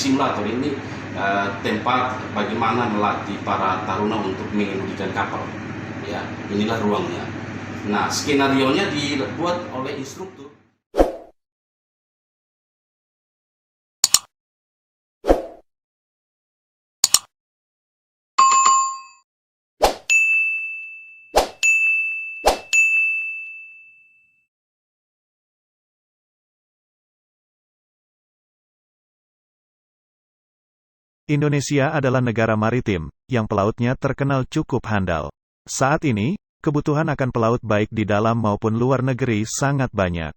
simulator ini tempat bagaimana melatih para taruna untuk mengemudikan kapal. Ya, inilah ruangnya. Nah, skenarionya dibuat oleh instruktur. Indonesia adalah negara maritim, yang pelautnya terkenal cukup handal. Saat ini, kebutuhan akan pelaut baik di dalam maupun luar negeri sangat banyak.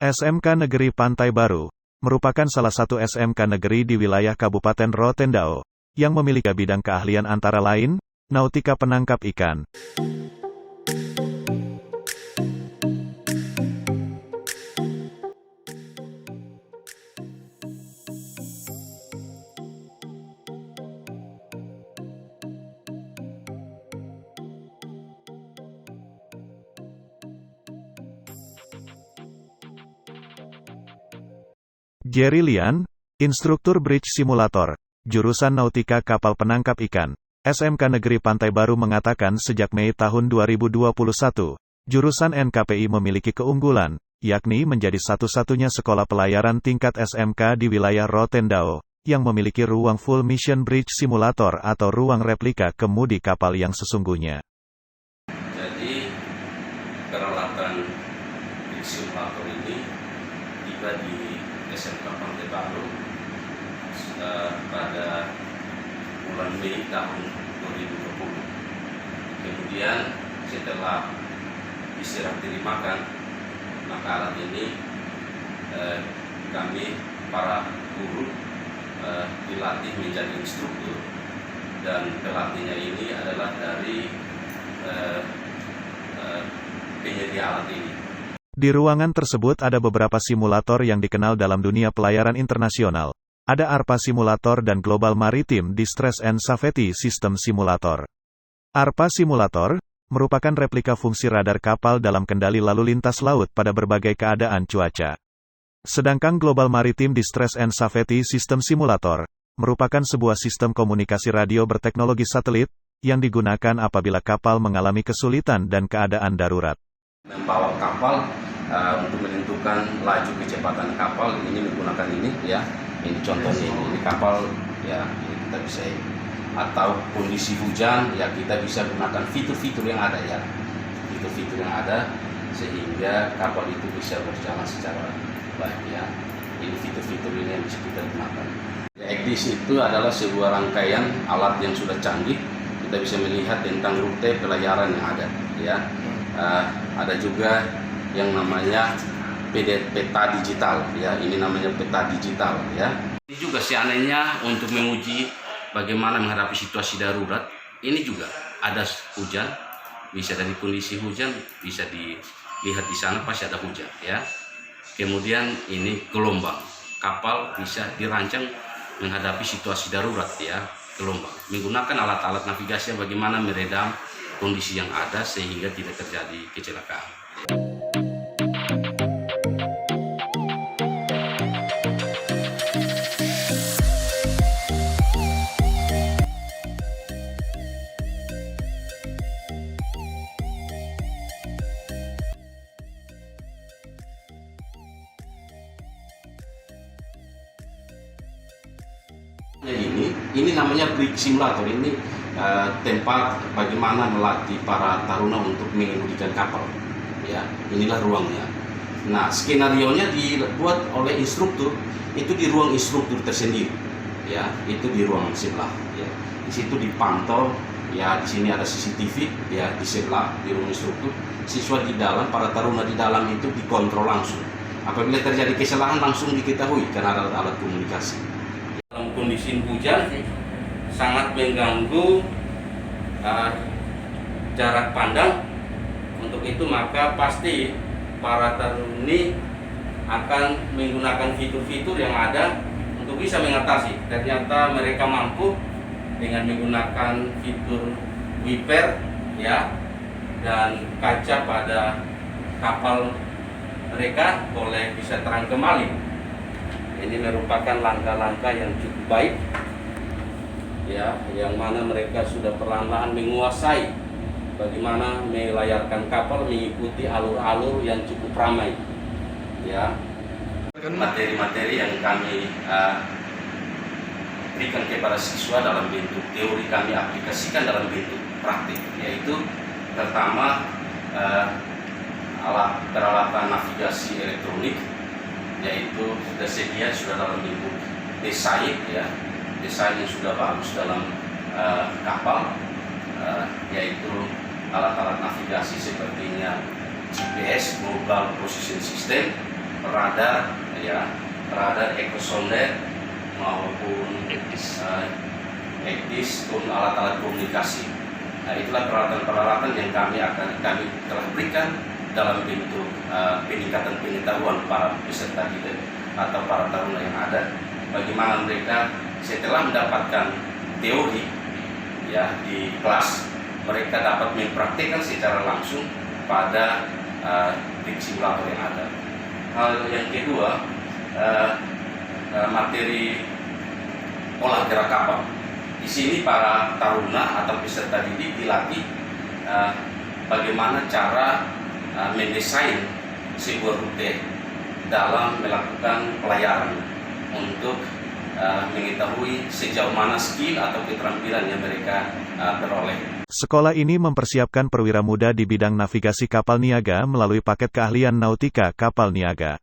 SMK Negeri Pantai Baru merupakan salah satu SMK negeri di wilayah Kabupaten Rotendao yang memiliki bidang keahlian antara lain nautika penangkap ikan. Jerry Lian, instruktur Bridge Simulator, jurusan Nautika Kapal Penangkap Ikan, SMK Negeri Pantai Baru mengatakan sejak Mei tahun 2021, jurusan NKPI memiliki keunggulan, yakni menjadi satu-satunya sekolah pelayaran tingkat SMK di wilayah Rotendao, yang memiliki ruang Full Mission Bridge Simulator atau ruang replika kemudi kapal yang sesungguhnya. Jadi, peralatan Bridge Simulator ini tiba di SMK Pantai Baru pada bulan Mei tahun 2020. Kemudian setelah diserah terimakan, maka alat ini kami para guru dilatih menjadi instruktur, dan pelatihnya ini adalah dari penyedia alat ini. Di ruangan tersebut ada beberapa simulator yang dikenal dalam dunia pelayaran internasional. Ada ARPA Simulator dan Global Maritime Distress and Safety System Simulator. ARPA Simulator merupakan replika fungsi radar kapal dalam kendali lalu lintas laut pada berbagai keadaan cuaca. Sedangkan Global Maritime Distress and Safety System Simulator merupakan sebuah sistem komunikasi radio berteknologi satelit yang digunakan apabila kapal mengalami kesulitan dan keadaan darurat. Membawa kapal untuk menentukan laju kecepatan kapal ini menggunakan ini ya, ini contohnya ini kapal ya, ini kita bisa, atau kondisi hujan ya, kita bisa gunakan fitur-fitur yang ada ya, fitur-fitur yang ada sehingga kapal itu bisa berjalan secara baik ya. Ini fitur-fitur ini yang bisa kita gunakan. Ya, EGDIS itu adalah sebuah rangkaian alat yang sudah canggih. Kita bisa melihat tentang rute pelayaran yang ada ya. Ada juga yang namanya peta digital ya, ini namanya peta digital ya. Ini juga seandainya untuk menguji bagaimana menghadapi situasi darurat, ini juga ada hujan, bisa dari kondisi hujan bisa dilihat di sana pasti ada hujan ya. Kemudian ini gelombang, kapal bisa dirancang menghadapi situasi darurat ya, gelombang, menggunakan alat-alat navigasi bagaimana meredam kondisi yang ada sehingga tidak terjadi kecelakaan. Ini namanya Bridge Simulator, ini tempat bagaimana melatih para taruna untuk mengemudikan kapal. Ya, inilah ruangnya. Nah, skenarionya dibuat oleh instruktur, itu di ruang instruktur tersendiri. Ya, itu di ruang sebelah. Ya, di situ dipantau. Ya, di sini ada CCTV. Ya, di sebelah di ruang instruktur. Siswa di dalam, para taruna di dalam itu dikontrol langsung. Apabila terjadi kesalahan langsung diketahui karena ada alat komunikasi. Dalam kondisi hujan sangat mengganggu jarak pandang. Untuk itu maka pasti para taruni akan menggunakan fitur-fitur yang ada untuk bisa mengatasi. Ternyata mereka mampu dengan menggunakan fitur wiper ya, dan kaca pada kapal mereka boleh bisa terang kembali. Ini merupakan langkah-langkah yang cukup baik ya, yang mana mereka sudah perlahan-lahan menguasai bagaimana melayarkan kapal mengikuti alur-alur yang cukup ramai ya. Materi-materi yang kami berikan kepada siswa dalam bentuk teori kami aplikasikan dalam bentuk praktik, yaitu pertama alat peralatan navigasi elektronik, yaitu tersedia sudah dalam bentuk desain ya, desain yang sudah bagus dalam kapal, yaitu alat-alat navigasi sepertinya GPS, Global Position System, radar ya, radar ekosonder maupun ECDIS, alat-alat komunikasi. Nah, itulah peralatan-peralatan yang kami telah berikan dalam bentuk peningkatan pengetahuan para peserta kita atau para taruna yang ada, bagaimana mereka setelah mendapatkan teori ya di kelas, mereka dapat mempraktikkan secara langsung pada rig simulator yang ada. Hal yang kedua, materi olah gerak kapal. Di sini para taruna atau peserta didik dilatih bagaimana cara mendesain sebuah rute dalam melakukan pelayaran untuk mengetahui sejauh mana skill atau keterampilan yang mereka peroleh. Sekolah ini mempersiapkan perwira muda di bidang navigasi kapal niaga melalui paket keahlian nautika kapal niaga.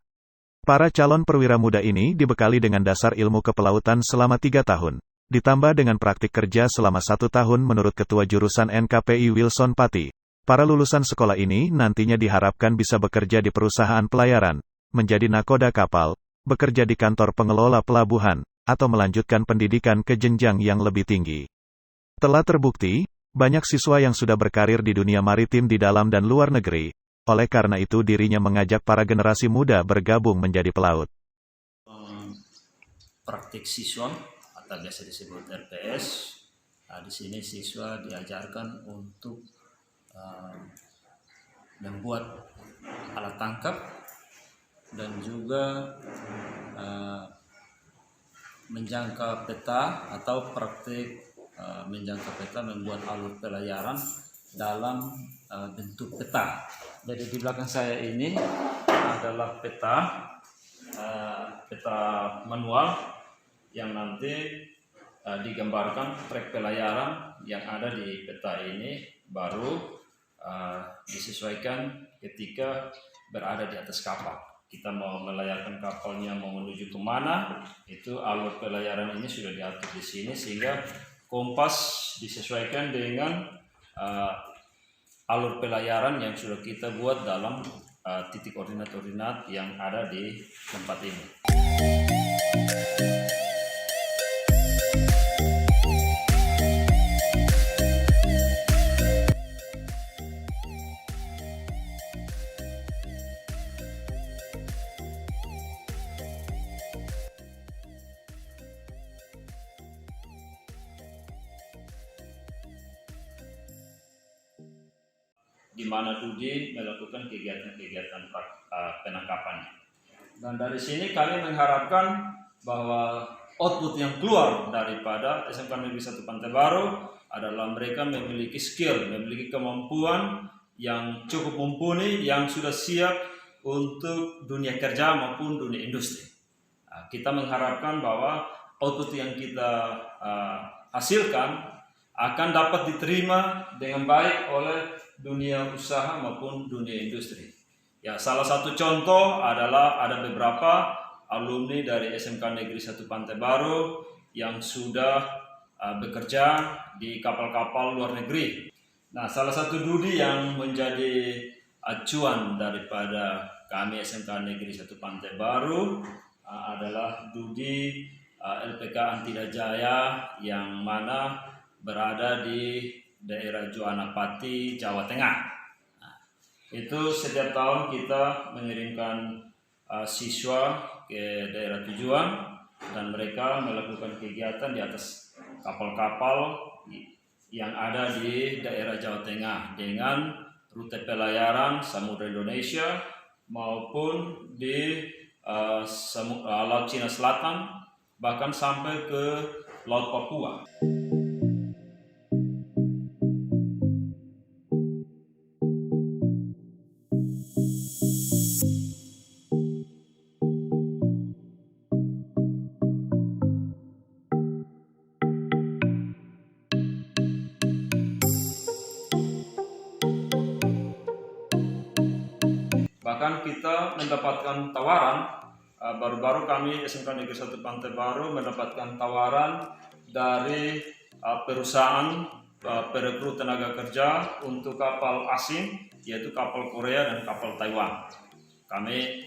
Para calon perwira muda ini dibekali dengan dasar ilmu kepelautan selama 3 tahun, ditambah dengan praktik kerja selama 1 tahun menurut Ketua Jurusan NKPI Wilson Pati. Para lulusan sekolah ini nantinya diharapkan bisa bekerja di perusahaan pelayaran, menjadi nakoda kapal, bekerja di kantor pengelola pelabuhan, atau melanjutkan pendidikan ke jenjang yang lebih tinggi. Telah terbukti, banyak siswa yang sudah berkarir di dunia maritim di dalam dan luar negeri. Oleh karena itu dirinya mengajak para generasi muda bergabung menjadi pelaut. Praktik siswa atau biasa disebut RPS. Di sini siswa diajarkan untuk membuat alat tangkap dan juga menjangka peta atau praktik menjangka peta, membuat alur pelayaran dalam bentuk peta. Jadi di belakang saya ini adalah peta manual yang nanti digambarkan trek pelayaran yang ada di peta ini, baru disesuaikan ketika berada di atas kapal. Kita mau melayarkan kapalnya mau menuju kemana, itu alur pelayaran ini sudah diatur di sini, sehingga kompas disesuaikan dengan alur pelayaran yang sudah kita buat dalam titik koordinat-koordinat yang ada di tempat ini. Di mana Dudi melakukan kegiatan-kegiatan penangkapannya. Dan dari sini kami mengharapkan bahwa output yang keluar daripada SMK Negeri 1 Pantai Baru adalah mereka memiliki skill, memiliki kemampuan yang cukup mumpuni, yang sudah siap untuk dunia kerja maupun dunia industri. Kita mengharapkan bahwa output yang kita hasilkan akan dapat diterima dengan baik oleh dunia usaha maupun dunia industri. Ya, salah satu contoh adalah ada beberapa alumni dari SMK Negeri 1 Pantai Baru yang sudah bekerja di kapal-kapal luar negeri. Nah, salah satu Dudi yang menjadi acuan daripada kami SMK Negeri 1 Pantai Baru adalah Dudi LPK Antida Jaya yang mana berada di daerah Juanapati, Jawa Tengah. Nah, itu setiap tahun kita mengirimkan siswa ke daerah tujuan dan mereka melakukan kegiatan di atas kapal-kapal yang ada di daerah Jawa Tengah dengan rute pelayaran Samudra Indonesia maupun di Laut Cina Selatan, bahkan sampai ke Laut Papua. Bahkan kita mendapatkan tawaran, baru-baru kami SMK Negeri 1 Pantai Baru mendapatkan tawaran dari perusahaan perekrut tenaga kerja untuk kapal asing, yaitu kapal Korea dan kapal Taiwan. Kami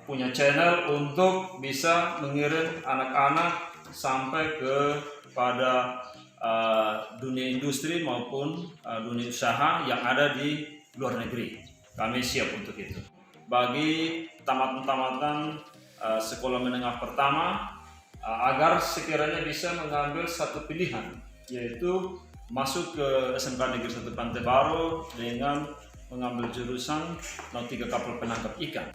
punya channel untuk bisa mengirim anak-anak sampai kepada dunia industri maupun dunia usaha yang ada di luar negeri. Kami siap untuk itu. Bagi tamatan sekolah menengah pertama, agar sekiranya bisa mengambil satu pilihan, yaitu masuk ke SMK Negeri 1 Pantai Baru dengan mengambil jurusan Nautika Kapal Penangkap Ikan.